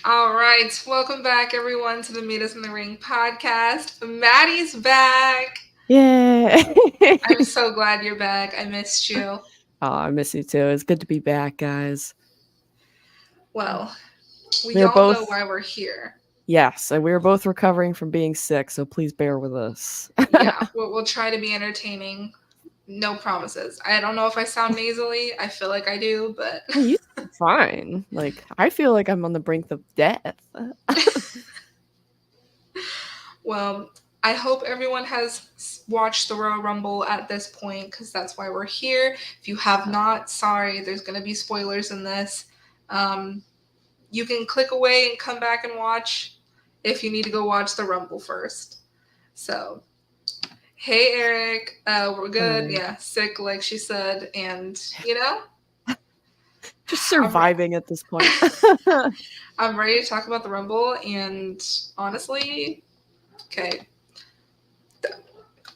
All right, welcome back, everyone, to the Meet Us in the Ring podcast. Maddie's back. Yeah. I'm so glad you're back. I missed you. Oh, I miss you too. It's good to be back, guys. Well, we We're all know both why we're here. yes, and we were both recovering from being sick, so please bear with us. Yeah, we'll try to be entertaining. No promises. I don't know if I sound nasally. I feel like I do, but No, you sound fine. Like I feel like I'm on the brink of death. well, I hope everyone has watched the Royal Rumble at this point because that's why we're here. If you have not, sorry, there's going to be spoilers in this. Um, you can click away and come back and watch if you need to go watch the Rumble first. So, hey Eric, we're good. Hi. Yeah, sick like she said, and Just I'm re- surviving at this point. I'm ready to talk about the Rumble. And honestly, okay,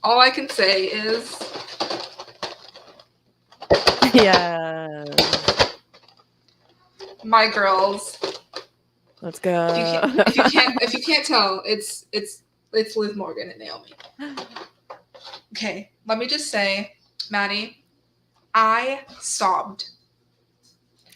all I can say is Yes. my girls. Let's If you can't, go. if you can't tell, it's Liv Morgan and Naomi. Okay, let me just say, Maddie, I sobbed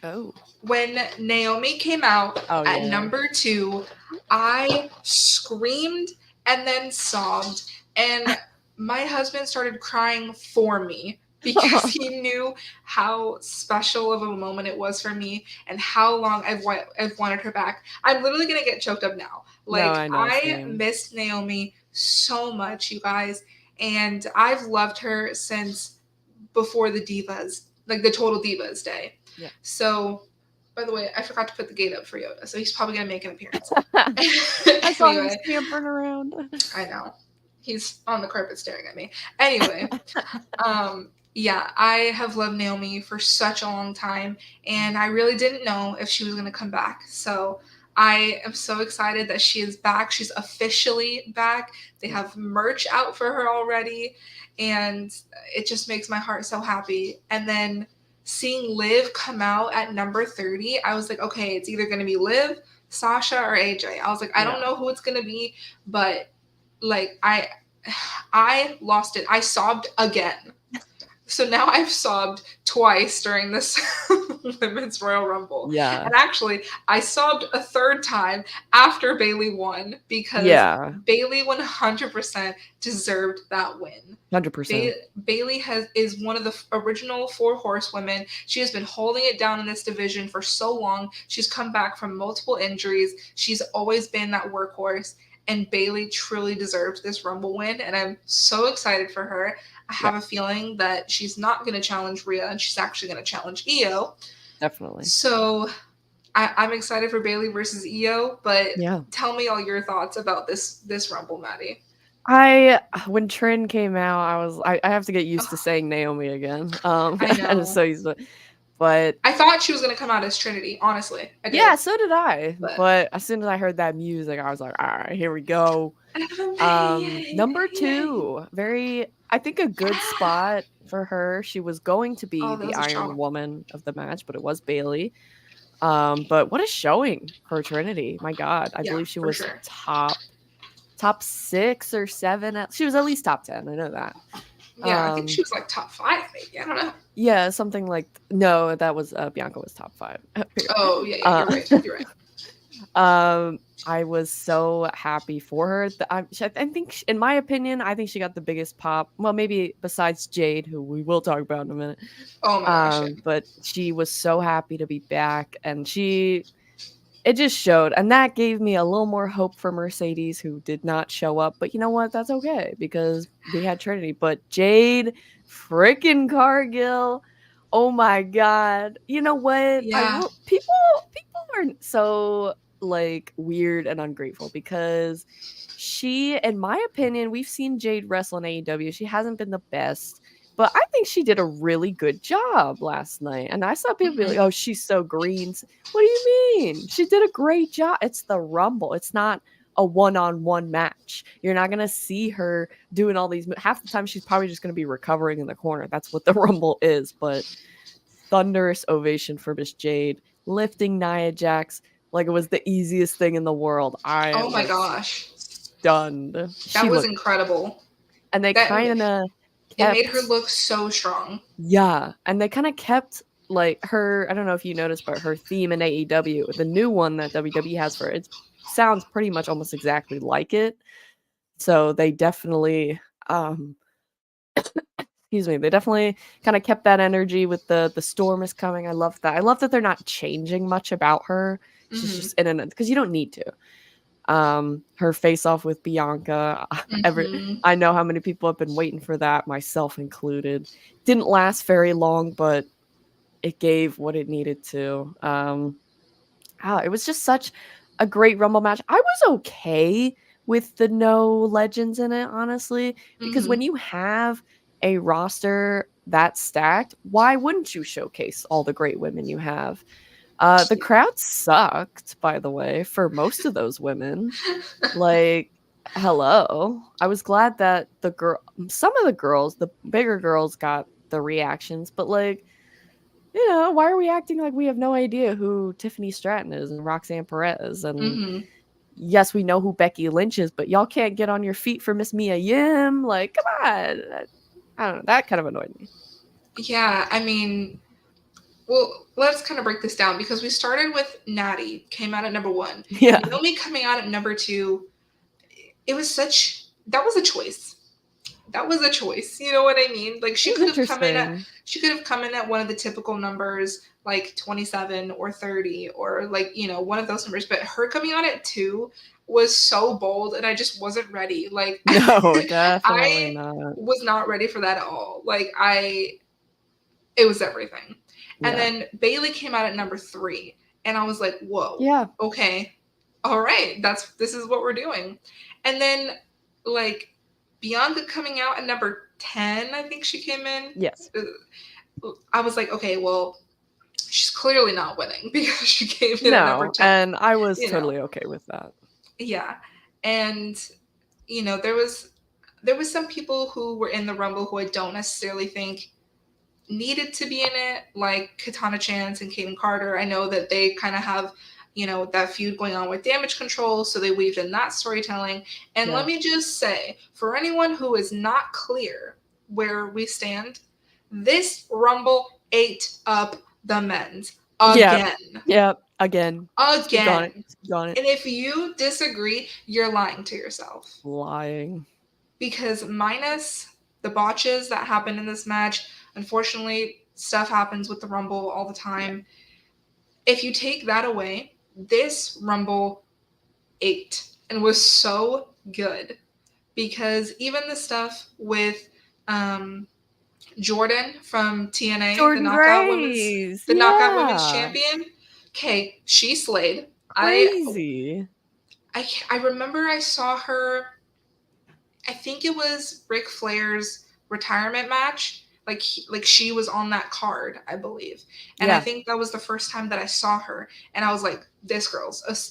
Oh. when Naomi came out Oh at yeah. number 2. I screamed and then sobbed, and my husband started crying for me because he knew how special of a moment it was for me and how long I've wanted her back. I'm literally gonna get choked up now. No, Like, I know, I same. missed Naomi so much, you guys, and I've loved her since before the Divas, like the Total Divas day. Yeah. So, by the way, I forgot to put the gate up for Yoda, so he's probably gonna make an appearance. I saw him Anyway, scampering around. I know he's on the carpet staring at me. Anyway, yeah, I have loved Naomi for such a long time, and I really didn't know if she was gonna come back. So I am so excited that she is back. She's officially back. They have merch out for her already, and it just makes my heart so happy. And then seeing Liv come out at number 30, I was like, okay, it's either gonna be Liv, Sasha, or AJ. I was like, I Yeah. don't know who it's gonna be, but like I lost it. I sobbed again. So now I've sobbed twice during this Women's Royal Rumble. Yeah. And actually, I sobbed a third time after Bailey won because Yeah. Bailey 100% deserved that win. 100%. Bailey is one of the original 4 horsewomen. She has been holding it down in this division for so long. She's come back from multiple injuries. She's always been that workhorse, and Bailey truly deserves this Rumble win, and I'm so excited for her. I Yeah, have a feeling that she's not going to challenge Rhea, and she's actually going to challenge Io. definitely. So I'm excited for Bailey versus Io, but Yeah. tell me all your thoughts about this Rumble, Maddie. I when Trin came out, I have to get used to Oh, saying Naomi again. I And it's know. so used to, but I thought she was going to come out as Trinity, honestly. I did. yeah, so did I. But But as soon as I heard that music, I was like, all right, here we go. Number yay. 2, very I think a good spot for her. She was going to be Oh, that the was a strong. Iron Woman of the match, but it was Bailey. But what a showing for Trinity. My God. I Yeah, believe she for was sure. top 6 or 7. She was at least top 10. I know that. Yeah, I think Um, she was like top 5, maybe. I don't know. yeah, something like no, that was Bianca was top 5. Oh, yeah, yeah, uh, you're right. You're right. I was so happy for her. I think, in my opinion, I think she got the biggest pop. Well, maybe besides Jade, who we will talk about in a minute. Oh my gosh, yeah. But she was so happy to be back, and it just showed, and that gave me a little more hope for Mercedes, who did not show up. But you know what? That's okay because we had Trinity. But Jade, freaking Cargill, oh my God! You know what? I Yeah. will. People are so like weird and ungrateful because she, in my opinion, we've seen Jade wrestle in AEW. She hasn't been the best. But I think she did a really good job last night. And I saw people be Hmm. like, oh, she's so green. What do you mean? She did a great job. It's the Rumble. It's not a one-on-one match. You're not going to see her doing all these. Half the time, she's probably just going to be recovering in the corner. That's what the Rumble is. But thunderous ovation for Miss Jade, lifting Nia Jax. like it was the easiest thing in the world. I Oh my was gosh. stunned. She That was looked, incredible. and they That kind of it made her kept, look so strong. yeah, and they kind of kept like her. I don't know if you noticed, but her theme in AEW, the new one that WWE has for it, it sounds pretty much almost exactly like it. So they definitely, um, excuse me, they definitely kind of kept that energy with the storm is coming. I love that. I love that they're not changing much about her. She's Hmm. just in an, because you don't need to. Her face off with Bianca. Every Hmm. I know how many people have been waiting for that, myself included. Didn't last very long, but it gave what it needed to. It was just such a great Rumble match. I was okay with the no legends in it, honestly, because Hmm. when you have a roster that stacked, why wouldn't you showcase all the great women you have? The crowd sucked, by the way, for most of those women. Like, hello. I was glad that some of the girls, the bigger girls got the reactions, but like, why are we acting like we have no idea who Tiffany Stratton is and Roxanne Perez? And Hmm. yes, we know who Becky Lynch is, but y'all can't get on your feet for Miss Mia Yim. Like, come on. I don't know. That kind of annoyed me. Yeah, I mean, well, let's kind of break this down because we started with Natty, came out at number one. Yeah. Naomi coming out at number two. It was that was a choice. That was a choice. You know what I mean? Like It was interesting. she could have come in at one of the typical numbers like 27 or 30 or like, one of those numbers, but her coming out at 2 was so bold and I just wasn't ready. Like No, definitely I not. was not ready for that at all. Like it was everything. And Yeah. then Bailey came out at number 3 and I was like, "Whoa. Yeah. Okay. All right. This is what we're doing." And then like Bianca coming out at number 10, I think she came in. Yes. I was like, okay, well, she's clearly not winning because she came in at number No, 10, and I was you know. totally okay with that. Yeah. And there was some people who were in the Rumble who I don't necessarily think needed to be in it, like Katana Chance and Kaden Carter. I know that they kind of have, that feud going on with Damage Control, so they weaved in that storytelling. And Yeah. let me just say, for anyone who is not clear where we stand, this Rumble ate up the men's Yeah. again. Yeah. Again. Speak on it. Again. Speak on it. And if you disagree, you're lying to yourself. Lying. Because minus the botches that happened in this match, unfortunately, stuff happens with the Rumble all the Yeah. time. If you take that away, this Rumble ate and was so good because even the stuff with Jordan from TNA, Jordan Grace. the Knockout Women's Yeah. Champion. Okay, she slayed. Crazy. I remember I saw her. I think it was Ric Flair's retirement match. Like she was on that card, I believe, and I Yeah. think that was the first time that I saw her, and I was like, "This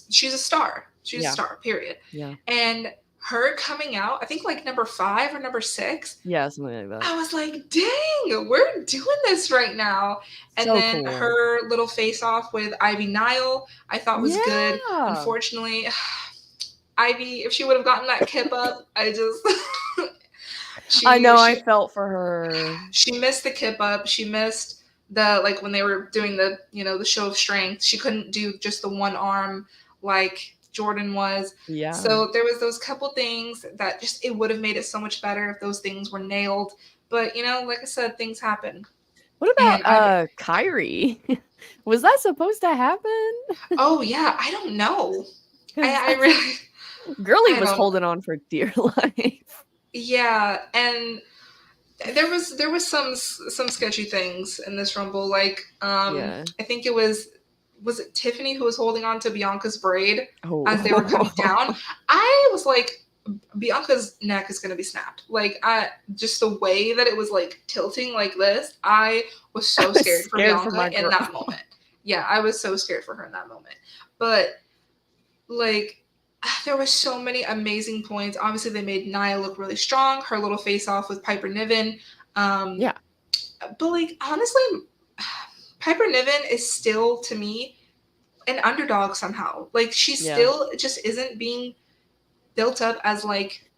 she's a star. She's a Yeah. star. Period." Yeah. And her coming out, I think like number 5 or number 6. Yeah, something like that. I was like, "Dang, we're doing this right now!" And So then cool. her little face off with Ivy Nile, I thought was good. Yeah. Unfortunately, Ivy, if she would have gotten that kip up, I know, I she felt for her. she missed the kip up. She missed the like when they were doing the show of strength. She couldn't do just the one arm like Jordan was. Yeah. So there was those couple things that just it would have made it so much better if those things were nailed. But like I said, things happen. What And about Kyrie? Was that supposed to happen? oh yeah, I don't know. 'Cause I really Girly I was don't. holding on for dear life. Yeah, and there was some sketchy things in this Rumble. Like Yeah. I think was it Tiffany who was holding on to Bianca's braid as they were coming Oh. down. I was like, Bianca's neck is gonna be snapped. Like I just the way that it was like tilting like this, I was I so was scared for scared for my Bianca in girl. that moment. Yeah, I was so scared for her in that moment. But like there were so many amazing points. Obviously, they made Nia look really strong. Her little face off with Piper Niven. Um, Yeah. but like honestly, Piper Niven is still to me an underdog somehow. Like she Yeah. still just isn't being built up as like,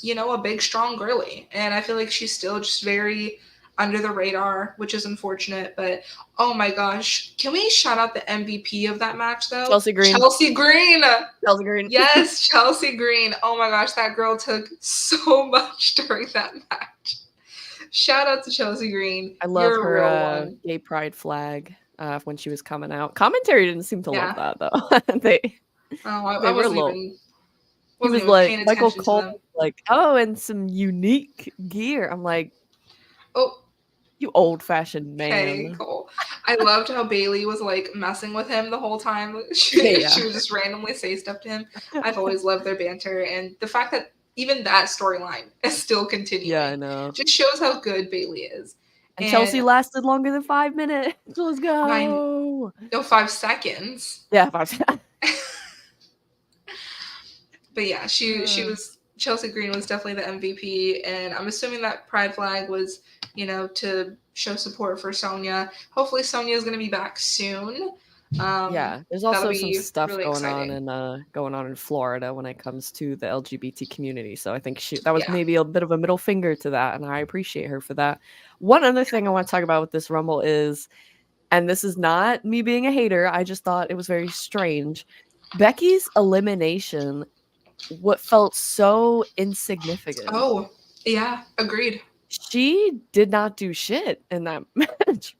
you know, a big strong girly. And I feel like she's still just very under the radar, which is unfortunate. But oh my gosh, can we shout out the MVP of that match though? Chelsea Green. Chelsea Green. Chelsea Green. Yes, Chelsea Green. Oh my gosh, that girl took so much during that match. Shout out to Chelsea Green. I love You're a real her one. gay pride flag when she was coming out. Commentary didn't seem to love Yeah. that though. they Oh, I they were a wasn't little. even He wasn't was even like paying Michael attention to Cole, them. like, oh, and some unique gear. I'm like, Oh, you old fashioned okay, man. cool. I loved how Bailey was like messing with him the whole time. She, Yeah. she would just randomly say stuff to him. I've always loved their banter, and the fact that even that storyline is still continuing Yeah, I know. just shows how good Bailey is. And Chelsea And lasted longer than 5 minutes. Let's I go. know 5 seconds. Yeah, 5 But yeah, she was Chelsea Green was definitely the MVP, and I'm assuming that pride flag was, you know, to show support for Sonya. Hopefully, Sonya is going to be back soon. Yeah, there's That'll also some be stuff really exciting. going on in Florida when it comes to the LGBT community. So I think that was Yeah. maybe a bit of a middle finger to that, and I appreciate her for that. One other thing I want to talk about with this Rumble is, and this is not me being a hater, I just thought it was very strange. Becky's elimination, what felt so insignificant. Oh, yeah, agreed. She did not do shit in that match.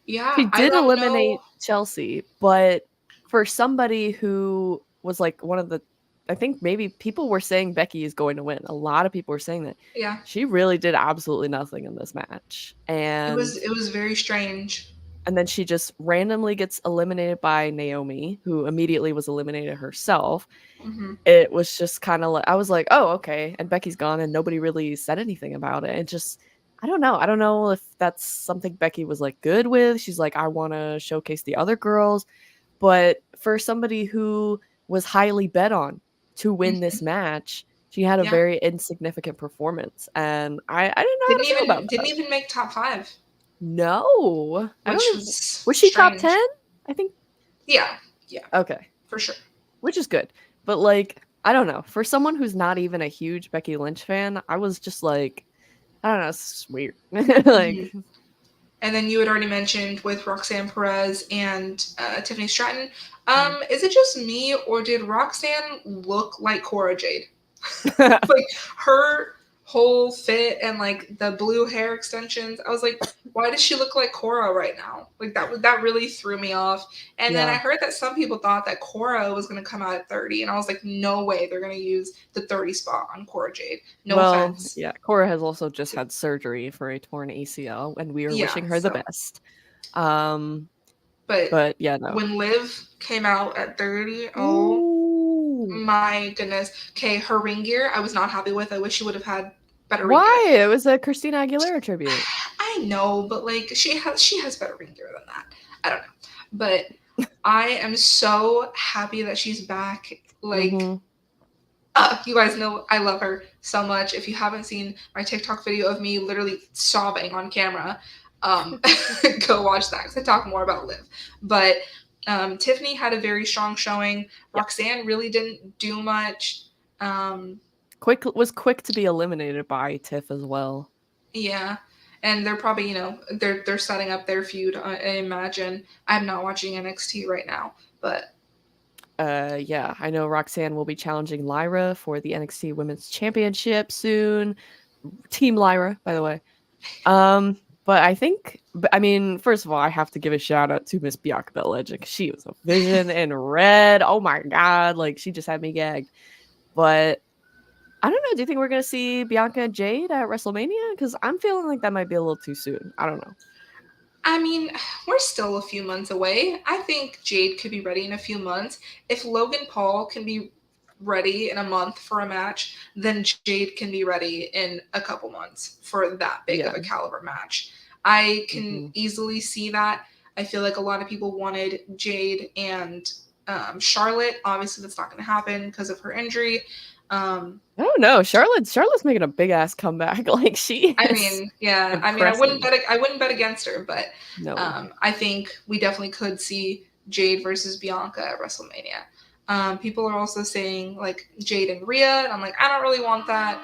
Yeah, She I did don't eliminate know. Chelsea, but for somebody who was like one of the, I think maybe people were saying Becky is going to win. A lot of people were saying that. Yeah, She really did absolutely nothing in this match. it was very strange. And then she just randomly gets eliminated by Naomi, who immediately was eliminated herself. Hmm. It was just kind of like, I was like, oh, okay. And Becky's gone, and nobody really said anything about it. It just, I don't know. I don't know if that's something Becky was like good with. She's like, I want to showcase the other girls. But for somebody who was highly bet on to win Hmm. this match, she had a Yeah, very insignificant performance. And I didn't know how didn't to feel even about didn't that. even make top 5, No. I which don't. was Was she top strange. 10? I think. Yeah, yeah, Okay. for sure. Which is good. But like, I don't know. For someone who's not even a huge Becky Lynch fan, I was just like, I don't know, it's weird. Hmm. like, And then you had already mentioned with Roxanne Perez and Tiffany Stratton. Is it just me, or did Roxanne look like Cora Jade? Like her whole fit and like the blue hair extensions. I was like, why does she look like Cora right now? Like that really threw me off. And then I yeah. heard that some people thought that Cora was going to come out at 30, and I was like, no way, they're going to use the 30 spot on Cora Jade. No Well, offense. yeah. Cora has also just had surgery for a torn ACL, and we are Yeah. wishing her the So, best. Um, but but yeah, no. when Liv came out at 30, oh Ooh. my goodness. Okay, her ring gear, I was not happy with. I wish she would have had better ring gear. Why? It was a Christina Aguilera tribute. I know, but like she has better ring gear than that. I don't know. But I am so happy that she's back. Like Mhm. you guys know I love her so much. If you haven't seen my TikTok video of me literally sobbing on camera, go watch that because I talk more about Liv. But Tiffany had a very strong showing. Yeah. Roxanne really didn't do much. Was quick to be eliminated by Tiff as well. Yeah, and they're probably they're setting up their feud. I imagine. I'm not watching NXT right now, but Yeah, I know Roxanne will be challenging Lyra for the NXT Women's Championship soon. Team Lyra, by the way. But I mean, first of all, I have to give a shout out to Miss Bianca Belair. She was a vision in red. Oh my god, like she just had me gagged. But I don't know. Do you think we're gonna see Bianca and Jade at WrestleMania? Because I'm feeling like that might be a little too soon. I don't know. I mean, we're still a few months away. I think Jade could be ready in a few months. If Logan Paul can be ready in a month for a match, then Jade can be ready in a couple months for that big of Yeah. a caliber match. I can Mhm. easily see that. I feel like a lot of people wanted Jade and Charlotte. Obviously, that's not going to happen because of her injury. I don't know. Charlotte's making a big ass comeback. Like she I is mean, yeah. I mean, impressive. I wouldn't bet against her, but No. I think we definitely could see Jade versus Bianca at WrestleMania. People are also saying like Jade and Rhea, and I'm like, I don't really want that.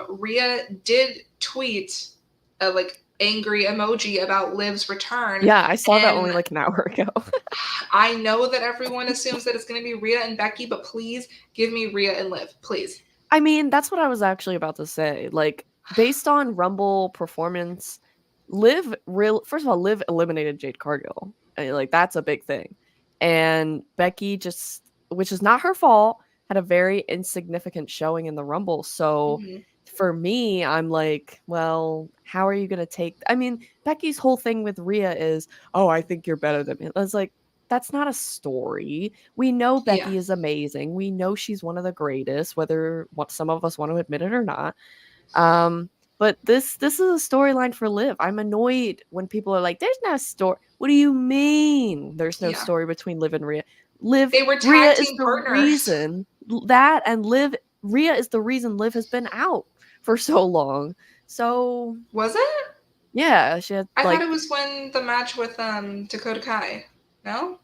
Rhea did tweet a like angry emoji about Liv's return, Yeah, I saw that and only like an hour ago. I know that everyone assumes that it's going to be Rhea and Becky, but please give me Rhea and Liv, please. I mean, that's what I was actually about to say. Like, based on Rumble performance, first of all, Liv eliminated Jade Cargill. Like, that's a big thing. And Becky just, which is not her fault, had a very insignificant showing in the Rumble. So Mm-hmm. for me, I'm like, well, how are you going to take? I mean, Becky's whole thing with Rhea is, oh, I think you're better than me. I was like, that's not a story. We know Yeah. Becky is amazing. We know she's one of the greatest, whether what some of us want to admit it or not. But this is a storyline for Liv. I'm annoyed when people are like, "There's no story." What do you mean? There's no Yeah. story between Liv and Rhea. They were Rhea tag is team the partners. reason that, and Rhea is the reason Liv has been out for so long. So Was it? yeah, she had I thought it like, was when the match with Dakota Kai. No?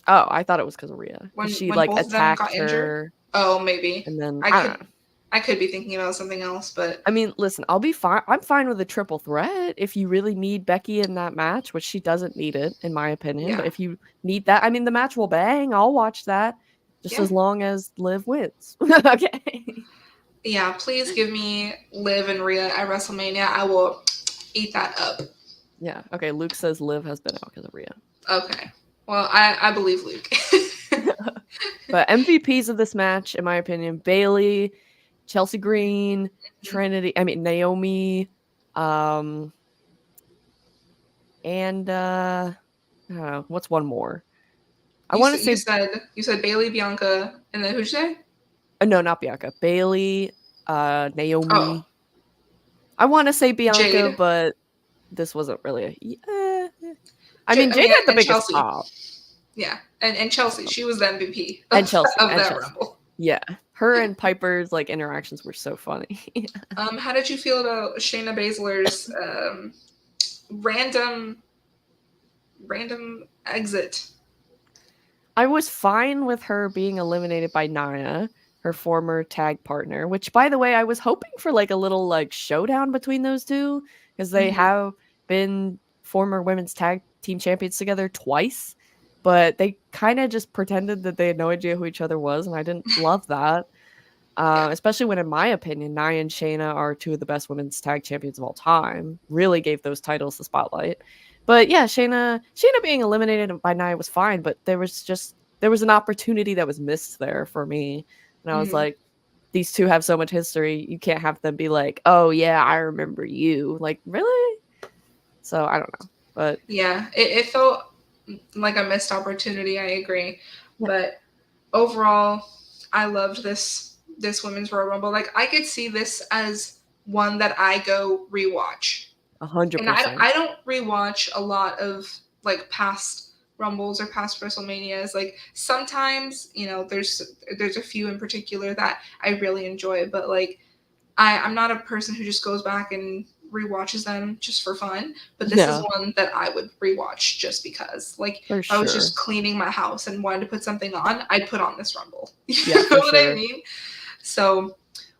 oh, I thought it was because of Rhea, because she When like both of them got attacked injured? her, Oh, maybe. and then I I don't could know. I could be thinking about something else, but I mean, listen, I'll be fine. I'm fine with a triple threat if you really need Becky in that match, which she doesn't need it, in my opinion. But yeah. if you need that, I mean, the match will bang. I'll watch that, just Yeah. as long as Liv wins. Okay. Yeah, please give me Liv and Rhea at WrestleMania. I will eat that up. Yeah. Okay. Luke says Liv has been out because of Rhea. Okay. Well, I believe Luke. But MVPs of this match, in my opinion, Bayley, Chelsea Green, Naomi, and I don't know, what's one more? I want to say You said Bayley, Bianca, and then who'd you say? no, not Bianca. Bayley, Oh, Naomi. I want to say Bianca, Jade. but this wasn't really. I mean, I Jade mean, had the and biggest Chelsea. pop, Yeah, and Chelsea. She was the MVP and Chelsea, of that Rumble. Yeah, her and Piper's like interactions were so funny. How did you feel about Shayna Baszler's random exit? I was fine with her being eliminated by Nia, her former tag partner, which by the way, I was hoping for like a little like showdown between those two because they Mm-hmm. have been former women's tag team champions together twice, but they kind of just pretended that they had no idea who each other was, and I didn't love that. Yeah. Especially when, in my opinion, Nia and Shayna are two of the best women's tag champions of all time. Really gave those titles the spotlight. But yeah, Shayna being eliminated by Nia was fine, but there was an opportunity that was missed there for me. And I was Mm-hmm. like, these two have so much history. You can't have them be like, oh yeah, I remember you. Like, really? So I don't know. But Yeah, it felt like a missed opportunity. I agree, yeah, but overall, I loved this women's Royal Rumble. Like I could see this as one that I go rewatch, hundred and percent. I don't rewatch a lot of like past Rumbles or past WrestleManias. Like sometimes there's a few in particular that I really enjoy, but like I'm not a person who just goes back and rewatches them just for fun, but this is Yeah, one that I would rewatch just because. Like, for if I was sure. just cleaning my house and wanted to put something on, I'd put on this Rumble. Yeah, You know for what I sure. mean? So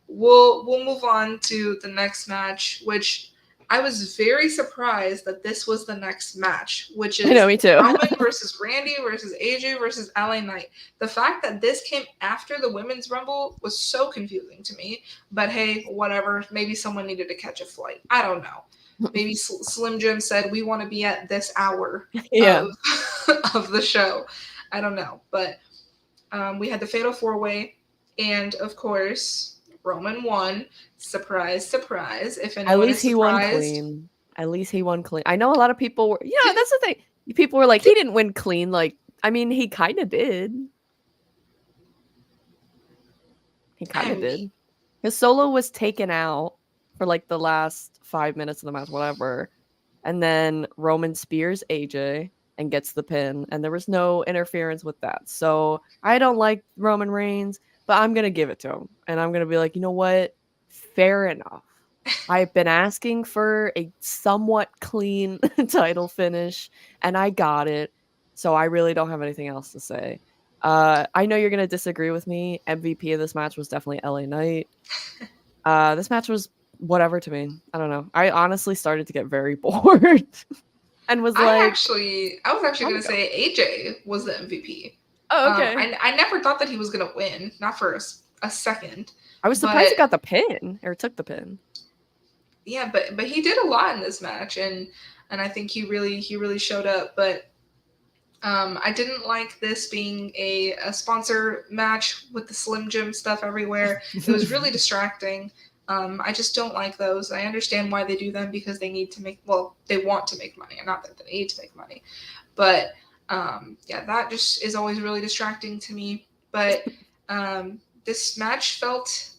we'll move on to the next match, which I was very surprised that this was the next match, which I know, is me too. Roman versus Randy versus AJ versus LA Knight. The fact that this came after the women's rumble was so confusing to me. But hey, whatever. Maybe someone needed to catch a flight. I don't know. Maybe Slim Jim said we want to be at this hour Yeah. of of the show. I don't know, but we had the Fatal Four Way, and of course Roman won. Surprise, surprise! If At anyone least is he won surprised, clean. At least he won clean. I know a lot of people were, that's the thing. People were like, he didn't win clean. Like, I mean, he kind of did. He kind I of mean, did. His solo was taken out for like the last 5 minutes of the match, whatever. And then Roman spears AJ and gets the pin. And there was no interference with that. So I don't like Roman Reigns, but I'm going to give it to him. And I'm going to be like, you know what? Fair enough. I've been asking for a somewhat clean title finish, and I got it. So I really don't have anything else to say. I know you're gonna disagree with me. MVP of this match was definitely LA Knight. This match was whatever to me. I don't know. I honestly started to get very bored and was like, I was actually time gonna to go. say AJ was the MVP. Oh, okay. I never thought that he was gonna win, not for a second, I was surprised but he got the pin or took the pin. yeah, but he did a lot in this match, and I think he really showed up. But I didn't like this being a sponsor match with the Slim Jim stuff everywhere. It was really distracting. I just don't like those. I understand why they do them because they need to make, well, they want to make money, and not that they need to make money. But yeah, that just is always really distracting to me. But this match felt,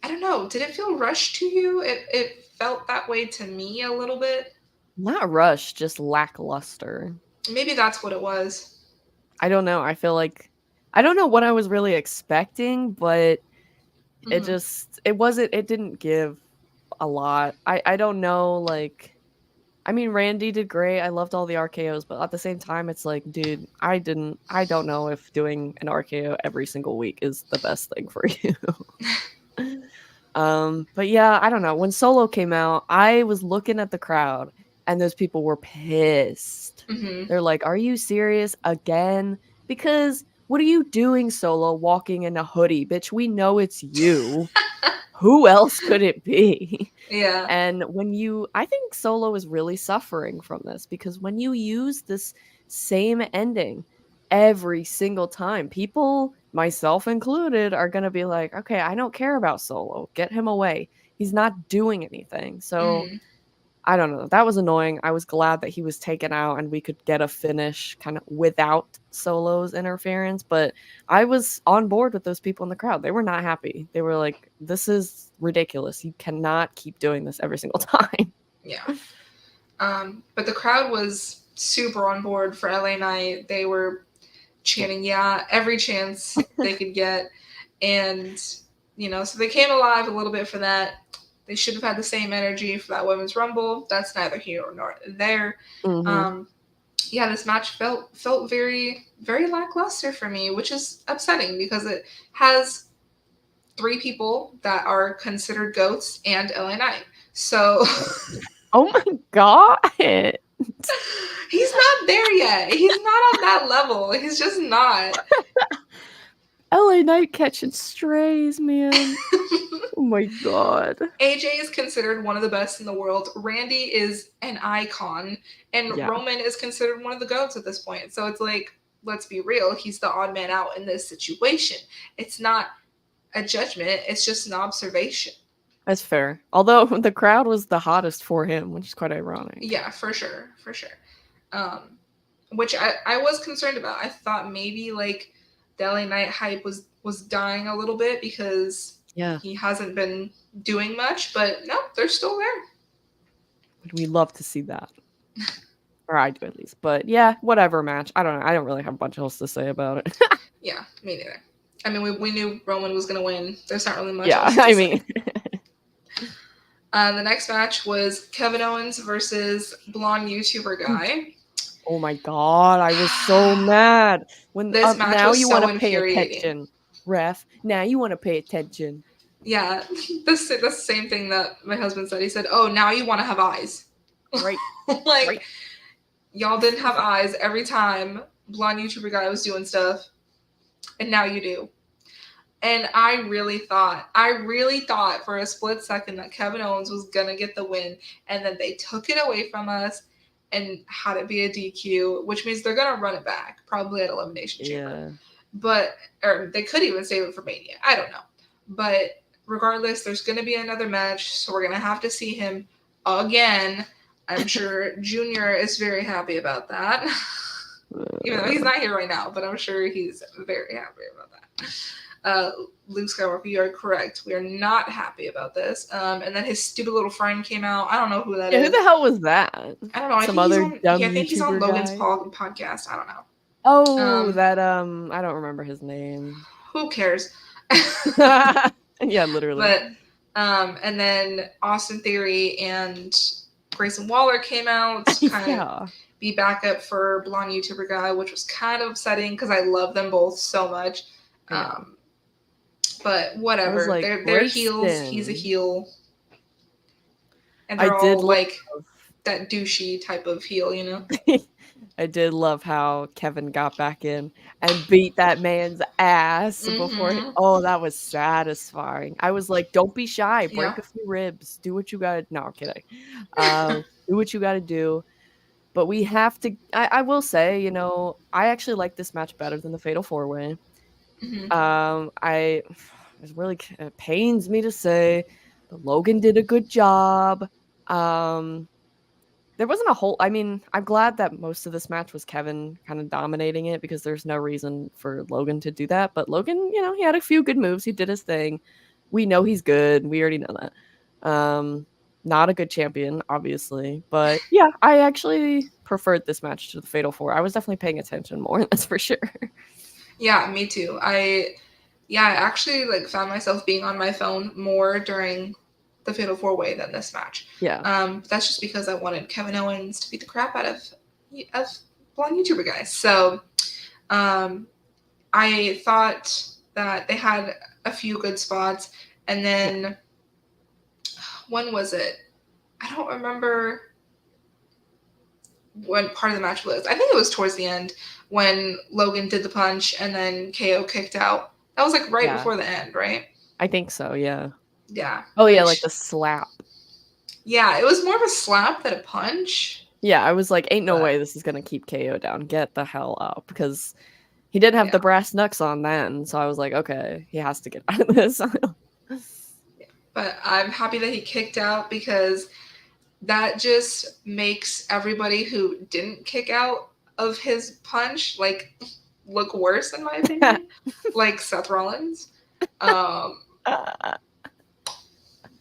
I don't know, did it feel rushed to you? It felt that way to me a little bit. Not rushed, just lackluster. Maybe that's what it was. I don't know. I feel like I don't know what I was really expecting, but Mm-hmm. it didn't give a lot. I don't know, like, I mean, Randy did great. I loved all the RKOs, but at the same time it's like, dude, I don't know if doing an RKO every single week is the best thing for you. But yeah, I don't know. When Solo came out, I was looking at the crowd and those people were pissed. Mm-hmm. They're like, "Are you serious again? Because what are you doing, Solo, walking in a hoodie? Bitch, we know it's you. Who else could it be?" Yeah. And I think Solo is really suffering from this because when you use this same ending every single time, people, myself included, are going to be like, okay, I don't care about Solo. Get him away. He's not doing anything. So Mm. I don't know. That was annoying. I was glad that he was taken out and we could get a finish kind of without Solo's interference. But I was on board with those people in the crowd. They were not happy. They were like, this is ridiculous. You cannot keep doing this every single time. Yeah. But the crowd was super on board for LA Knight. They were chanting, yeah, every chance they could get. And, so they came alive a little bit for that. They should have had the same energy for that Women's Rumble. That's neither here nor there. Mm-hmm. Yeah, this match felt very, very lackluster for me, which is upsetting because it has three people that are considered goats and LA Knight. So Oh my god. he's not there yet. He's not on that level. He's just not. LA Knight catching strays, man. Oh my god. AJ is considered one of the best in the world. Randy is an icon, and Yeah. Roman is considered one of the goats at this point. So it's like, let's be real. He's the odd man out in this situation. It's not a judgment. It's just an observation. That's fair. Although the crowd was the hottest for him, which is quite ironic. Yeah, for sure, for sure. Which I was concerned about. I thought maybe like the LA Knight hype was dying a little bit because Yeah. he hasn't been doing much, but no, they're still there. We love to see that. Or I do at least. But yeah, whatever match. I don't know. I don't really have a bunch else to say about it. Yeah, me neither. I mean, we knew Roman was going to win. There's not really much yeah, else to I say. mean. The next match was Kevin Owens versus blonde YouTuber guy. Oh my god, I was so mad. When This match now was you so want to pay infuriating. attention, ref. Now you want to pay attention. Yeah, that's the same thing that my husband said. He said, "Oh, now you want to have eyes." Right. Like, right. y'all didn't have eyes every time blonde YouTuber guy was doing stuff, and now you do. And I really thought for a split second that Kevin Owens was gonna get the win, and then they took it away from us and had it be a DQ, which means they're gonna run it back, probably at Elimination Chamber. But or they could even save it for Mania. I don't know. But regardless, there's gonna be another match, so we're gonna have to see him again. I'm sure Junior is very happy about that. Even though he's not here right now, but I'm sure he's very happy about that. Luke Skywalker, you are correct. We are not happy about this. And then his stupid little friend came out. I don't know who that is. Who the hell was that? I don't know. Some other dumb I think he's on YouTuber Logan's guy? podcast. I don't know. Oh, that I don't remember his name. Who cares? Yeah, literally. But and then Austin Theory and Grayson Waller came out. Yeah. be backup for blonde YouTuber guy, which was kind of upsetting because I love them both so much. Yeah. But I was whatever. like, They're heels. He's a Grayson. heel, and I they're did all love like that douchey type of heel, you know. I did love how Kevin got back in and beat that man's ass before Mm-hmm. oh, that was satisfying. I was like, "Don't be shy, Yeah. break a few ribs, do what you gotta" no, I'm kidding. Do what you gotta do, but we have to I will say, I actually like this match better than the Fatal 4-Way. Mm-hmm. I it pains me to say, but Logan did a good job. Um there wasn't a whole I mean, I'm glad that most of this match was Kevin kind of dominating it because there's no reason for Logan to do that, but Logan, he had a few good moves, he did his thing. We know he's good, we already know that. Not a good champion, obviously, but yeah, I actually preferred this match to the Fatal 4. I was definitely paying attention more, that's for sure. Yeah, me too. I actually like found myself being on my phone more during the Fatal 4-Way than this match. Yeah. That's just because I wanted Kevin Owens to beat the crap out of blonde YouTuber guys. So I thought that they had a few good spots, and then when was it? I don't remember what part of the match was. I think it was towards the end when Logan did the punch and then KO kicked out. That was like right Yeah. before the end, right? I think so, yeah. Yeah. Oh, yeah, like the slap. Yeah, it was more of a slap than a punch. Yeah, I was like, ain't no But way this is gonna keep KO down. Get the hell up. Because he didn't have the yeah. brass knucks on then. So I was like, okay, he has to get out of this. But I'm happy that he kicked out because that just makes everybody who didn't kick out of his punch like look worse in my opinion. Like Seth Rollins. But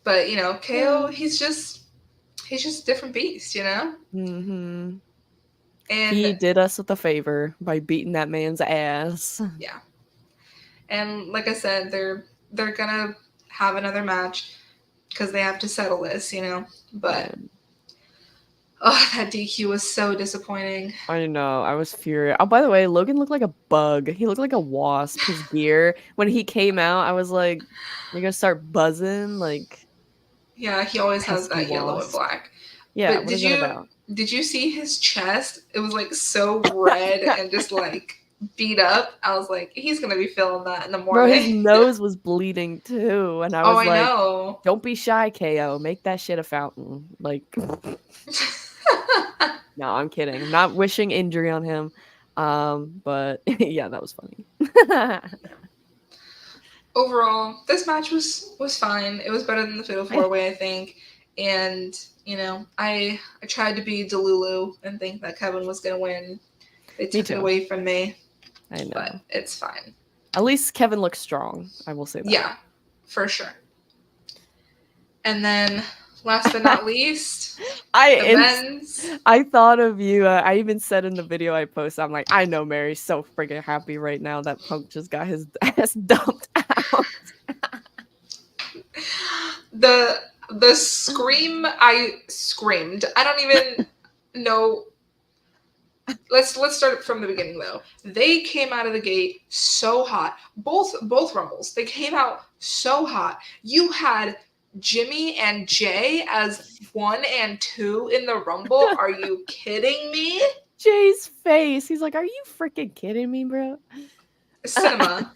KO, he's just a different beast, Mm-hmm. He And did us with a favor by beating that man's ass. yeah. And like I said, they're gonna have another match because they have to settle this, But oh, that DQ was so disappointing. I know. I was furious. Oh, by the way, Logan looked like a bug. He looked like a wasp. His gear, when he came out, I was like, you're gonna start buzzing? Like, Yeah, he always has pesky that yellow and wasp. black. Yeah, But what is that about? did you see his chest? It was like so red and just like beat up. I was like, he's gonna be feeling that in the Bro, his morning. nose was bleeding too, and I Oh, was I like, know. don't be shy, KO. Make that shit a fountain. Like, no, I'm kidding. I'm not wishing injury on him. But yeah, that was funny. Overall, this match was fine. It was better than the Fatal 4-Way, I think. And I tried to be Delulu and think that Kevin was gonna win. They took it away from me. I know. But it's fine. At least Kevin looks strong. I will say that. Yeah, for sure. And then, last but not least, I thought of you. I even said in the video I posted, I'm like, I know Mary's so freaking happy right now that Punk just got his ass dumped out. The scream I screamed. I don't even know. Let's start from the beginning though. They came out of the gate so hot. Both Rumbles. They came out so hot. You had Jimmy and Jay as 1 and 2 in the Rumble. Are you kidding me? Jay's face. He's like, are you freaking kidding me, bro? Cinema.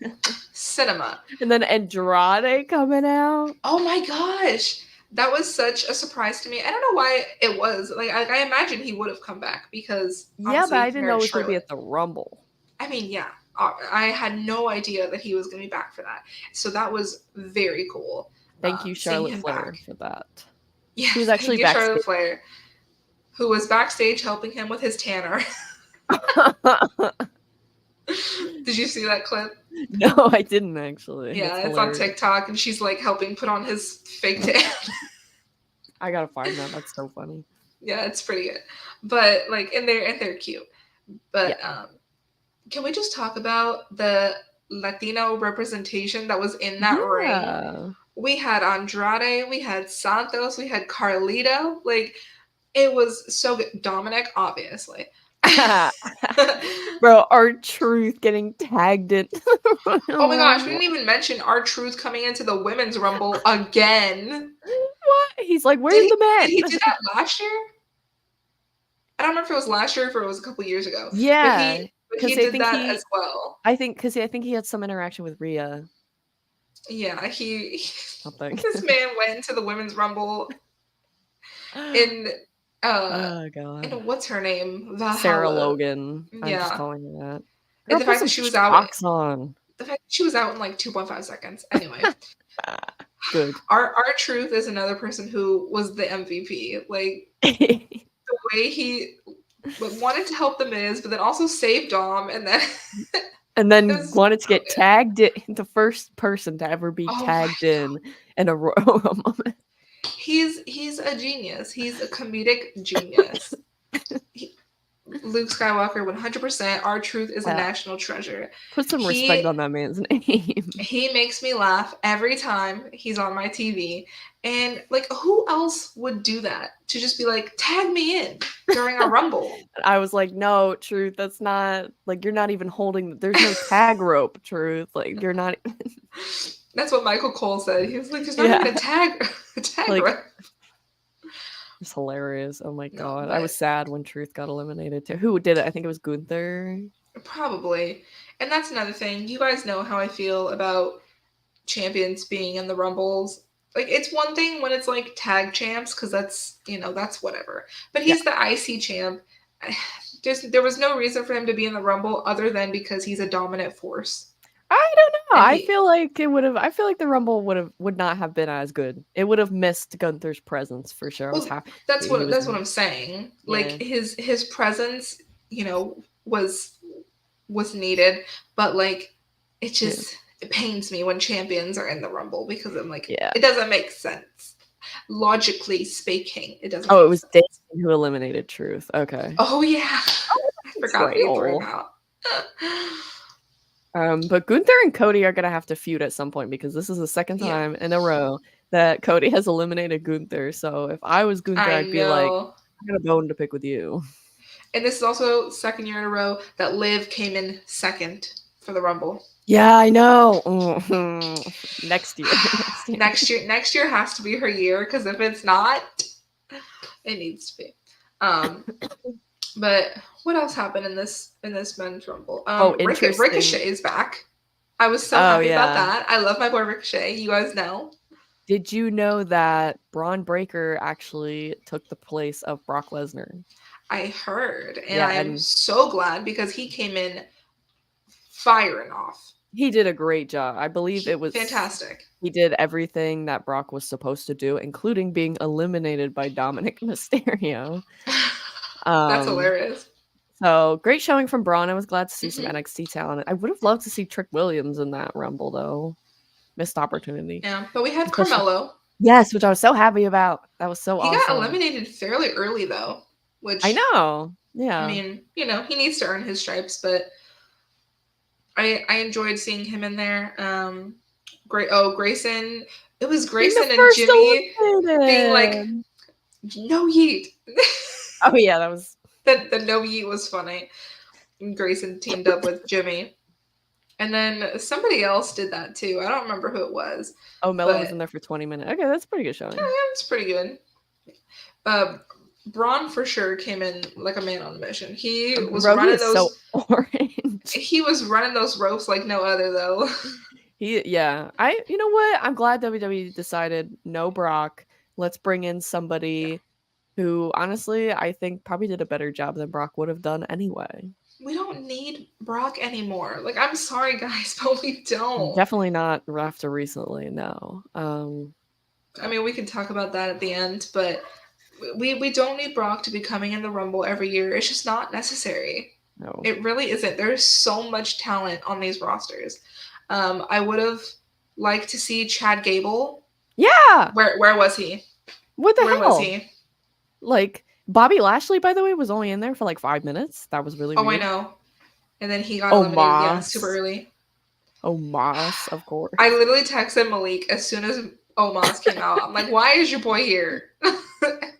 And then Andrade coming out. Oh my gosh. That was such a surprise to me. I don't know why it was. Like I imagine he would have come back because yeah, but I didn't know it was going to be at the Rumble. I mean, yeah. I had no idea that he was going to be back for that. So that was very cool. Thank you, Charlotte Flair, for that. Yeah, she was actually backstage. Charlotte Flair, who was backstage helping him with his tanner. Did you see that clip? No, I didn't actually. Yeah, it's on TikTok, and she's like helping put on his fake tan. I gotta find that. That's so funny. Yeah, it's pretty good. But like, and they're cute. But yeah. Can we just talk about the Latino representation that was in that ring? We had Andrade, we had Santos, we had Carlito. Like, It was so good. Dominic, obviously. Bro, R-Truth getting tagged in the Oh my gosh, we Rumble. didn't even mention R-Truth coming into the women's rumble again. What? He's like, Did where's he the did he men? do that last year? I don't remember if it was last year or if it was a couple years ago. But Yeah, he because I did think that as well. I think he had some interaction with Rhea. Yeah, Something. this man went into the women's rumble in uh Oh god. in what's her name? Sarah Valhalla. Logan. I'm just Yeah. calling her that. And Girl, the put fact that some she was out socks on. the fact that she was out in like 2.5 seconds. Anyway. Good. Our Truth is another person who was the MVP. Like the way he wanted to help the Miz, but then also save Dom, and then And it then was wanted to so get good. tagged in, the first person to ever be Oh my tagged in a Royal moment. he's a genius. He's a comedic genius. Luke Skywalker, 100%. Our Truth is a Yeah. national treasure. Put some respect He on that man's name. he makes me laugh every time he's on my TV. And like, who else would do that? To just be like, tag me in during a rumble. I was like, no, Truth, that's not like you're not even holding. There's no tag rope, Truth. Like you're not. That's what Michael Cole said. He was like, "There's not Yeah, even a tag like rope." it's hilarious. Oh my No, god, I was but sad when Truth got eliminated too. Who did it? I think it was Gunther. probably. And that's another thing. You guys know how I feel about champions being in the rumbles. Like it's one thing when it's like tag champs because that's whatever. But Yeah, he's the IC champ. There was no reason for him to be in the rumble other than because he's a dominant force. I don't know. And I he feel like it would have. I feel like the Rumble would not have been as good. It would have missed Gunther's presence for sure. I was well happy that's he what was. that's what I'm saying. Like Yeah, his presence, was needed, but like yeah, it pains me when champions are in the rumble because I'm like yeah. it doesn't make sense. Logically speaking, it doesn't Oh, it make was sense. Damon who eliminated Truth. Okay. Oh yeah. I forgot they threw him Trail. out. But Gunther and Cody are gonna have to feud at some point because this is the second Yeah, time in a row that Cody has eliminated Gunther. So if I was Gunther, I I'd be like, know. I got a bone to pick with you. And this is also second year in a row that Liv came in second for the rumble. Yeah, I know. Next year. Next year has to be her year because if it's not, it needs to be. But what else happened in this men's rumble? Oh, interesting. Ricochet is back. I was so Oh happy about yeah. that. I love my boy Ricochet. You guys know. Did you know that Braun Breaker actually took the place of Brock Lesnar? I heard, and Yeah, I am and so glad because he came in firing off. he did a great job. I believe it was Fantastic. he did everything that Brock was supposed to do, including being eliminated by Dominic Mysterio. That's Um, hilarious. so great showing from Braun. I was glad to see some Mhm. NXT talent. I would have loved to see Trick Williams in that Rumble though. Missed opportunity. Yeah, but we had Especially Carmelo. yes, which I was so happy about. That was so He got awesome. eliminated fairly early though, I which know. I Yeah. mean, he needs to earn his stripes, but I enjoyed seeing him in there. Great. Oh, Grayson. It was Being the Grayson and first Jimmy being like, eliminated. "No yeet." Oh yeah, that was The no yeet was funny. And Grayson teamed up with Jimmy, and then somebody else did that too. I don't remember who it was, oh Mello was in but there for 20 minutes. Okay, that's pretty good yeah, showing. it's pretty good. Uh, Braun for sure came in like a man on a mission. Bro, he is so orange. He was running those ropes like no other though. Yeah. You know what? I'm glad WWE decided no Brock. Let's bring in Yeah. somebody who honestly I think probably did a better job than Brock would have done anyway. We don't need Brock anymore. Like I'm sorry guys, but we don't. Definitely not after recently, no. I mean, we can talk about that at the end, but we don't need Brock to be coming in the Rumble every year. It's just not necessary. No. It really isn't. There's so much talent on these rosters. I would have liked to see Chad Gable. Yeah. Where was he? What the Where hell? was he? Like Bobby Lashley, by the way, was only in there for like 5 minutes. That was really Oh, I weird. know. And then he got eliminated, super early. Omos, of course. I literally texted Malik as soon as Omos came out. I'm like, why is your boy here?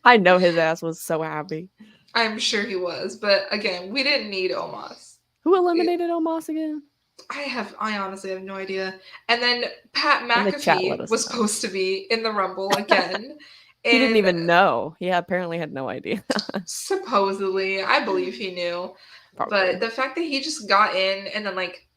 I know his ass was so happy. I'm sure he was, but again, we didn't need Omos. Who eliminated Omos again? I honestly have no idea. And then Pat In the chat, let McAfee us was know. supposed to be in the Rumble again. He didn't And even know. He apparently had no idea. supposedly, I believe he knew. But Probably. the fact that he just got in and then like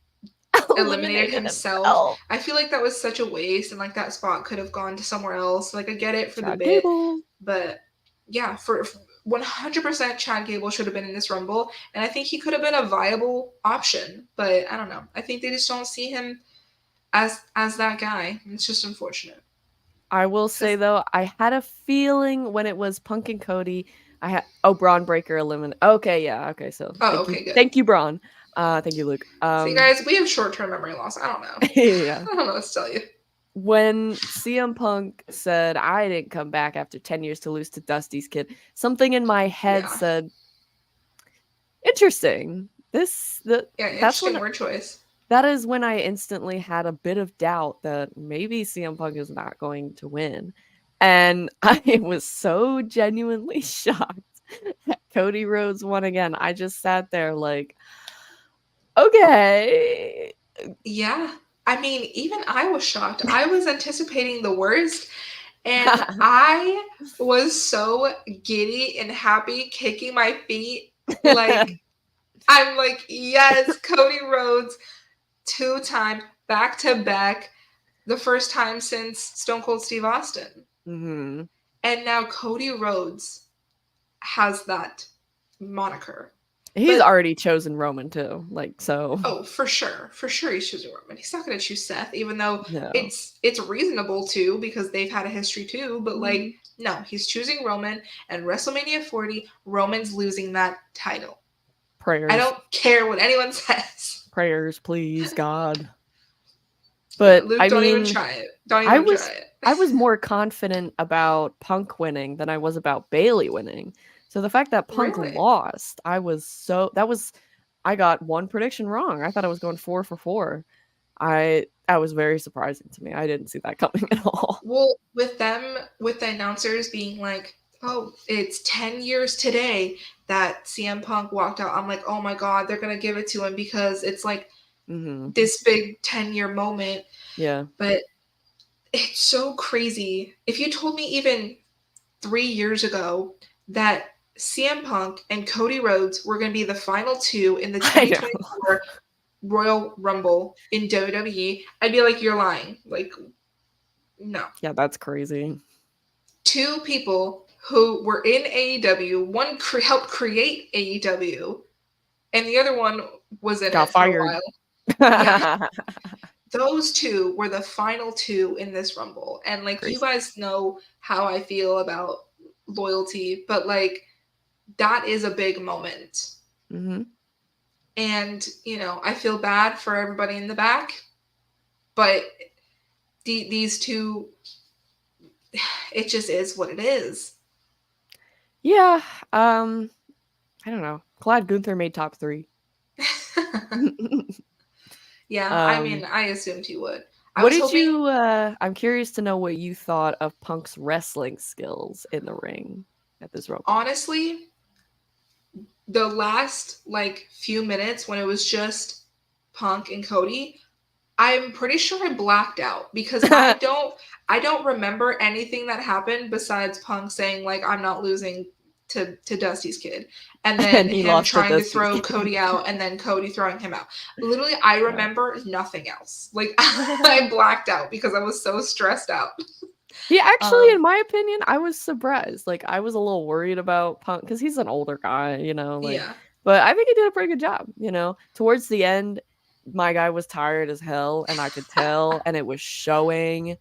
eliminated Eliminated himself, himself. I feel like that was such a waste and like that spot could have gone to somewhere else. Like I get it for the Chad bit, Gable. but yeah, for 100% Chad Gable should have been in this Rumble, and I think he could have been a viable option. But I don't know. I think they just don't see him as that guy. It's just unfortunate. I will say though, I had a feeling when it was Punk and Cody, I had Braun Breaker eliminated. Okay, yeah, okay. So Oh, okay, good. thank you, Braun. Thank you, Luke. See, guys, we have short-term memory loss. I don't know. Yeah. I don't know what to tell you. When CM Punk said I didn't come back after 10 years to lose to Dusty's kid, something in my head said, interesting. That's interesting when word choice. that is when I instantly had a bit of doubt that maybe CM Punk is not going to win. And I was so genuinely shocked that Cody Rhodes won again. I just sat there like, okay. Yeah. I mean, even I was shocked. I was anticipating the worst, and I was so giddy and happy, kicking my feet. Like, I'm like, yes, Cody Rhodes, 2-time, back to back, the first time since Stone Cold Steve Austin. Mm-hmm. And now Cody Rhodes has that moniker. He's already chosen Roman too, like so. Oh, for sure he's choosing Roman. He's not going to choose Seth, even though No. it's reasonable to because they've had a history too. But like, no, he's choosing Roman, and WrestleMania 40, Roman's losing that title. Prayers. I don't care what anyone says. Prayers, please, God. But Luke, I don't mean, even try it. Don't even try it. I was more confident about Punk winning than I was about Bayley winning. So the fact that Punk lost, I got one prediction wrong. I thought I was going 4 for 4. That was very surprising to me. I didn't see that coming at all. Well, with the announcers being like, oh, it's 10 years today that CM Punk walked out. I'm like, oh my God, they're going to give it to him because it's like this big 10-year moment. Yeah. But it's so crazy. If you told me even 3 years ago that CM Punk and Cody Rhodes were going to be the final two in the 2024 Royal Rumble in WWE, I'd be like, you're lying. Like, no. Yeah, that's crazy. 2 people who were in AEW, one helped create AEW, and the other one was in it for a while. Yeah. Those 2 were the final 2 in this Rumble. And like, you guys know how I feel about loyalty, but like, that is a big moment. Mm-hmm. And, I feel bad for everybody in the back, but these 2, it just is what it is. Yeah. I don't know. Glad Gunther made top 3. Yeah, I mean, I assumed he would. I'm curious to know what you thought of Punk's wrestling skills in the ring at this Rumble. Honestly, the last few minutes when it was just Punk and Cody, I'm pretty sure I blacked out because I don't remember anything that happened besides Punk saying like, I'm not losing to Dusty's kid, and then him trying to throw Cody out, and then Cody throwing him out. Literally, I remember nothing else. Like, I blacked out because I was so stressed out. Yeah, actually, in my opinion, I was surprised. Like, I was a little worried about Punk because he's an older guy, but I think he did a pretty good job. Towards the end, my guy was tired as hell, and I could tell, and it was showing.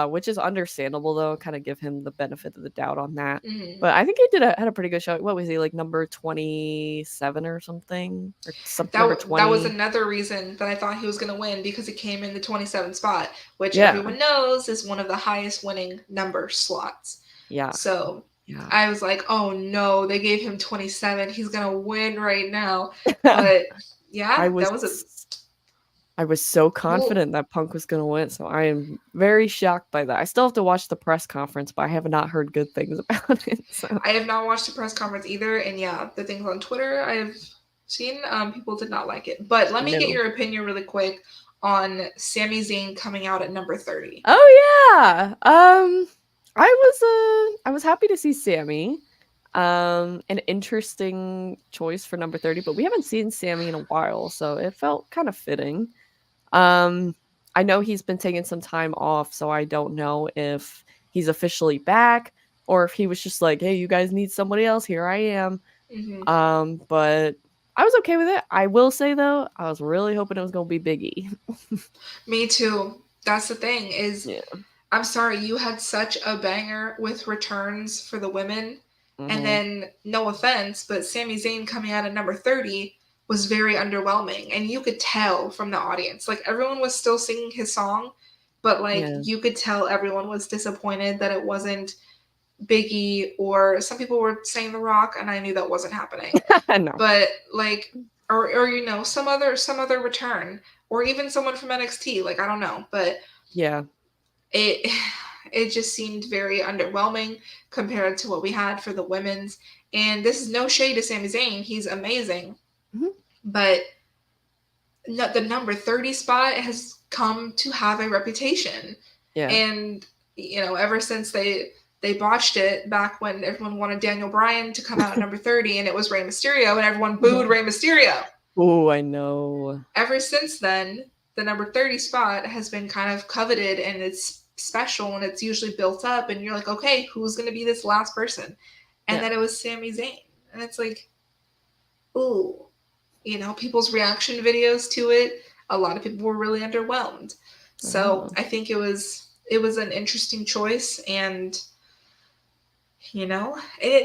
Which is understandable though. Kind of give him the benefit of the doubt on that. Mm-hmm. But I think he had a pretty good show. What was he, like number 27 or something? Or something number 20? That was another reason that I thought he was going to win because he came in the 27 spot, which everyone knows is one of the highest winning number slots. Yeah. So I was like, oh no, they gave him 27. He's going to win right now. But yeah, I was so Well, confident that Punk was gonna win, so I am very shocked by that. I still have to watch the press conference, but I have not heard good things about it. So I have not watched the press conference either, and yeah, the things on Twitter I have seen, people did not like it. But let me get no. your opinion really quick on Sami Zayn coming out at number 30. Oh yeah. I was happy to see Sammy. An interesting choice for number 30, but we haven't seen Sammy in a while, so it felt kind of fitting. Um, I know he's been taking some time off, so I don't know if he's officially back or if he was just like, "Hey, you guys need somebody else, here I am." Hmm. But I was okay with it. I will say though, I was really hoping it was going to be Biggie. Me too. That's the thing is, Yeah. I'm sorry, you had such a banger with returns for the women, and Mhm. then no offense, but Sami Zayn coming out at number 30 was very underwhelming, and you could tell from the audience. Like everyone was still singing his song, but like Yeah. you could tell everyone was disappointed that it wasn't Biggie, or some people were saying The Rock, and I knew that wasn't happening. No. But like, or you know, some other return, or even someone from NXT. Like I don't know, but Yeah. it it just seemed very underwhelming compared to what we had for the women's. And this is no shade to Sami Zayn; he's amazing, Mhm. but the number 30 spot has come to have a reputation, Yeah. and ever since they botched it back when everyone wanted Daniel Bryan to come out at number 30 and it was Rey Mysterio and everyone booed Rey Mysterio. Oh, I know. Ever since then, the number 30 spot has been kind of coveted and it's special and it's usually built up and you're like, okay, who's going to be this last person? And Yeah. then it was Sami Zayn. And it's like, ooh, people's reaction videos to it, a lot of people were really underwhelmed. So Oh. I think it was an interesting choice, and and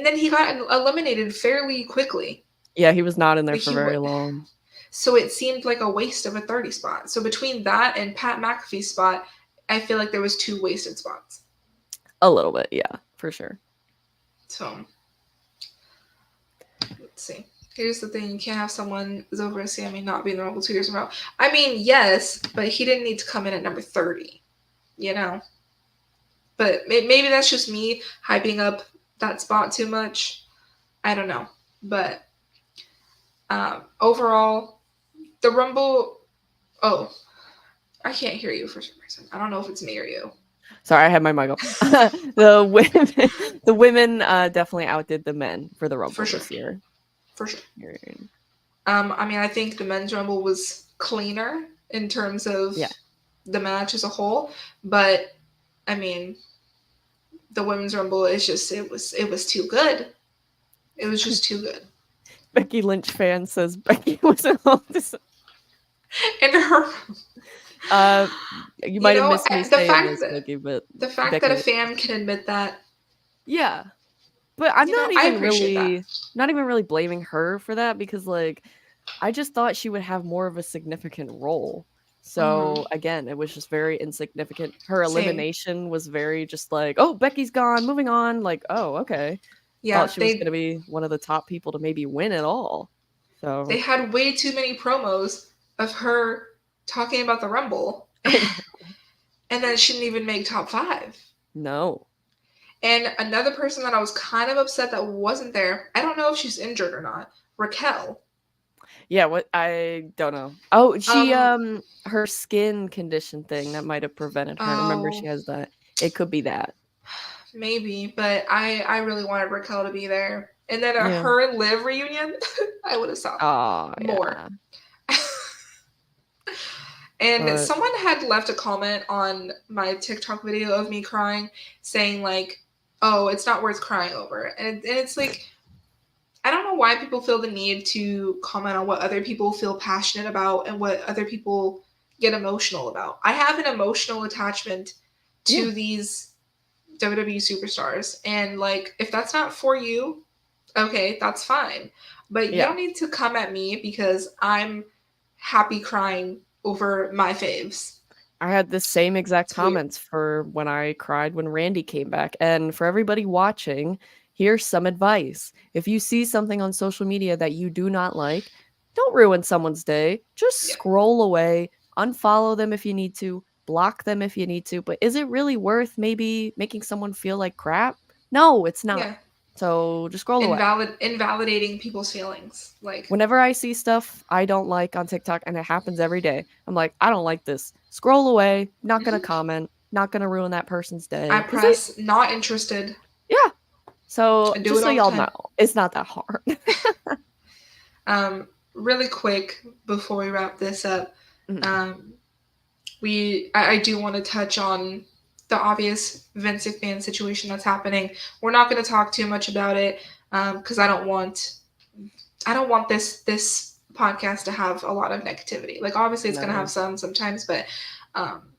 then he got eliminated fairly quickly. Yeah, he was not in there Like for he very would, long. so it seemed like a waste of a 30 spot. So between that and Pat McAfee's spot, I feel like there was two wasted spots. A little bit, yeah, for sure. So let's see. Here's the thing: you can't have someone as over as Sammy not be in the Rumble 2 years in a row. I mean, yes, but he didn't need to come in at number 30. You know. But maybe that's just me hyping up that spot too much. I don't know. But overall, the Rumble. Oh, I can't hear you for some reason. I don't know if it's me or you. Sorry, I had my mic off. The women definitely outdid the men for the For Rumble sure. this year. For sure. Yeah. I mean, I think the men's Rumble was cleaner in terms of the match as a whole. But, I mean, the women's Rumble is just, it was too good. It was just too good. Becky Lynch fan says Becky wasn't on this. And her You might have missed me the saying fact this, that Becky, but the fact that Becky a fan can admit that, Yeah. But I'm I appreciate that. not even really blaming her for that because like I just thought she would have more of a significant role. Mm-hmm. So again, it was just very insignificant. Her Same. elimination was very just like, oh, Becky's gone, moving on. Like, oh, okay. Thought Yeah, she was gonna be one of the top people to maybe win it all. they So had way too many promos of her talking about the Rumble, I know. and then she didn't even make top 5. No. And another person that I was kind of upset that wasn't there, I don't know if she's injured or not, Raquel. Yeah, what I don't know. Oh, she Um, her skin condition thing that might have prevented her. Remember she oh, has that. It could be that. maybe, but I really wanted Raquel to be there. And then a Yeah. her and Liv reunion, I would have saw Oh, more. yeah. And But someone had left a comment on my TikTok video of me crying, saying like, "Oh, it's not worth crying over," and it's like, I don't know why people feel the need to comment on what other people feel passionate about and what other people get emotional about. I have an emotional attachment yeah. to these WWE superstars, and like, if that's not for you, okay, that's fine. But you Yeah. don't need to come at me because I'm happy crying over my faves. I had the same exact It's weird. comments for when I cried when Randy came back. And for everybody watching, here's some advice. If you see something on social media that you do not like, don't ruin someone's day. Just Yeah. scroll away. unfollow them if you need to, block them if you need to, but is it really worth maybe making someone feel like crap? No, it's not. Yeah. So just scroll away. Invalidating people's feelings. Like, Whenever I see stuff I don't like on TikTok, and it happens every day, I'm like, I don't like this. Scroll away, not gonna mhm. comment, not gonna ruin that person's I day. Cause they, press not interested. yeah. So I do just it so all the y'all know, time. it's not that hard. Really quick before we wrap this up, Mhm. um, I do want to touch on the obvious Vince McMahon situation that's happening. We're not going to talk too much about it because I don't want this podcast to have a lot of negativity. Like obviously it's going to have No. some sometimes, but um,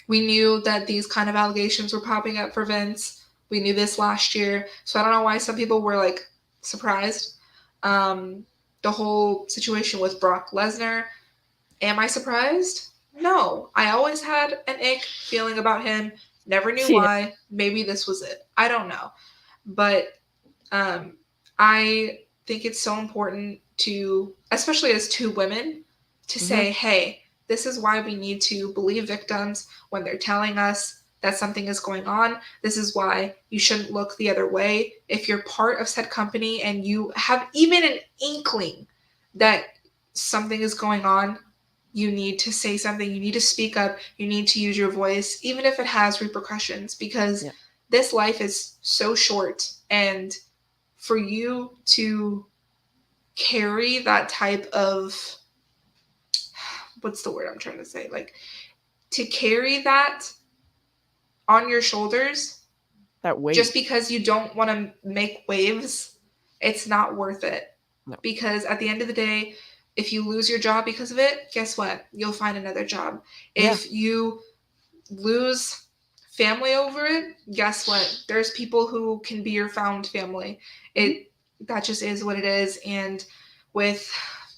we knew that these kind of allegations were popping up for Vince. We knew this last year, so I don't know why some people were like surprised. Um, the whole situation with Brock Lesnar. Am I surprised? No. I always had an ick feeling about him. Never knew Yeah. why. Maybe this was it. I don't know. But um, I think it's so important to, especially as two women, to Mhm. say, hey, this is why we need to believe victims when they're telling us that something is going on. This is why you shouldn't look the other way. If you're part of said company and you have even an inkling that something is going on, you need to say something. You need to speak up. You need to use your voice, even if it has repercussions, because Yeah. this life is so short. And for you to carry that type of, what's the word I'm trying to say? Like, to carry that on your shoulders That weight. just because you don't want to make waves, it's not worth it. No. Because at the end of the day, if you lose your job because of it, guess what? You'll find another job. Yeah. If you lose family over it, guess what? There's people who can be your found family. Mhm. It that just is what it is. And with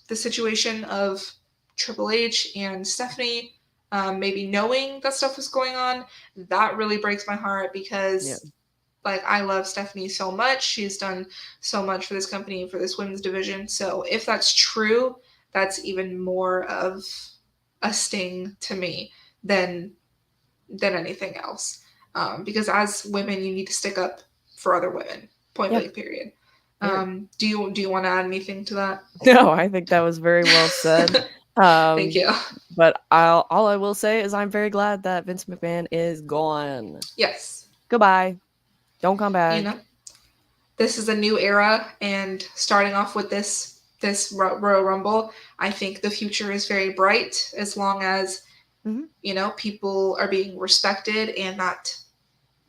the situation of Triple H and Stephanie, maybe knowing that stuff was going on, that really breaks my heart Yeah. because like I love Stephanie so much. She's done so much for this company and for this women's division. So if that's true, that's even more of a sting to me than anything else. Because as women, you need to stick up for other women. Point Yeah. blank. Period. Very. Do you want to add anything to that? No, I think that was very well said. Thank Um, you. but all I will say is I'm very glad that Vince McMahon is gone. Yes. Goodbye. Don't come You back. know, this is a new era, and starting off with this Royal Rumble, I think the future is very bright as long as Mhm. people are being respected and that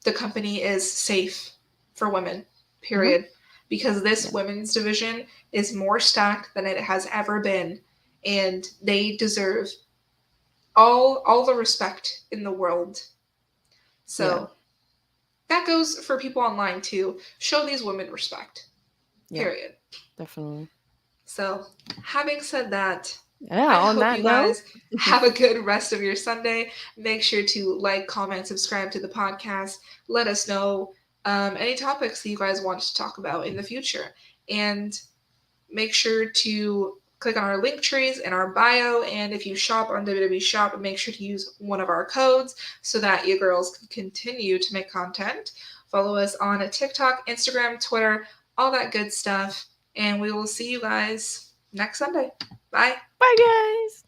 the company is safe for women, Mhm. period. Because this Yeah. women's division is more stacked than it has ever been, and they deserve all the respect in the world. Yeah. So that goes for people online too. Show these women respect, Yeah. period. Definitely. So, having said that, Yeah, I on hope that you note. guys have a good rest of your Sunday. Make sure to like, comment, subscribe to the podcast. Let us know any topics that you guys want to talk about in the future. And make sure to click on our link trees in our bio. And if you shop on WWE Shop, make sure to use one of our codes so that you girls can continue to make content. Follow us on TikTok, Instagram, Twitter, all that good stuff. And we will see you guys next Sunday. Bye. Bye, guys.